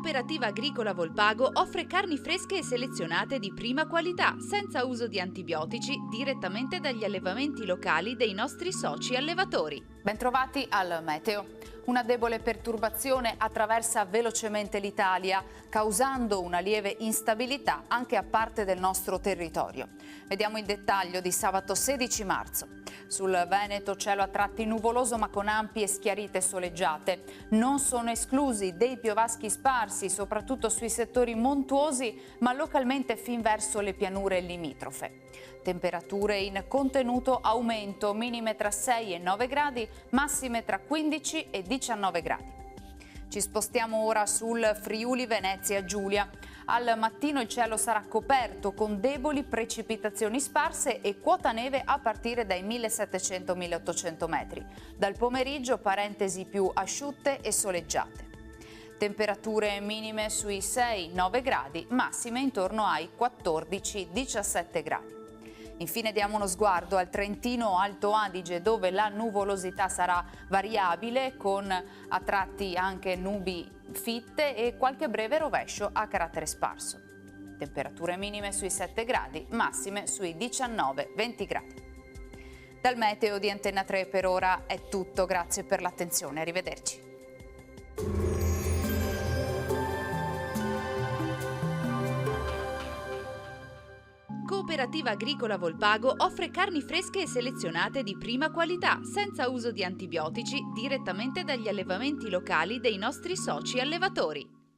Cooperativa Agricola Volpago offre carni fresche e selezionate di prima qualità, senza uso di antibiotici, direttamente dagli allevamenti locali dei nostri soci allevatori. Bentrovati al Meteo. Una debole perturbazione attraversa velocemente l'Italia, causando una lieve instabilità anche a parte del nostro territorio. Vediamo il dettaglio di sabato 16 marzo. Sul Veneto cielo a tratti nuvoloso ma con ampie schiarite soleggiate. Non sono esclusi dei piovaschi sparsi, soprattutto sui settori montuosi, ma localmente fin verso le pianure limitrofe. Temperature in contenuto aumento, minime tra 6 e 9 gradi, massime tra 15 e 19 gradi. Ci spostiamo ora sul Friuli Venezia Giulia. Al mattino il cielo sarà coperto con deboli precipitazioni sparse e quota neve a partire dai 1700-1800 metri. Dal pomeriggio parentesi più asciutte e soleggiate. Temperature minime sui 6-9 gradi, massime intorno ai 14-17 gradi. Infine diamo uno sguardo al Trentino Alto Adige, dove la nuvolosità sarà variabile, con a tratti anche nubi fitte e qualche breve rovescio a carattere sparso. Temperature minime sui 7 gradi, massime sui 19-20 gradi. Dal meteo di Antenna 3 per ora è tutto, grazie per l'attenzione, arrivederci. Cooperativa Agricola Volpago offre carni fresche e selezionate di prima qualità, senza uso di antibiotici, direttamente dagli allevamenti locali dei nostri soci allevatori.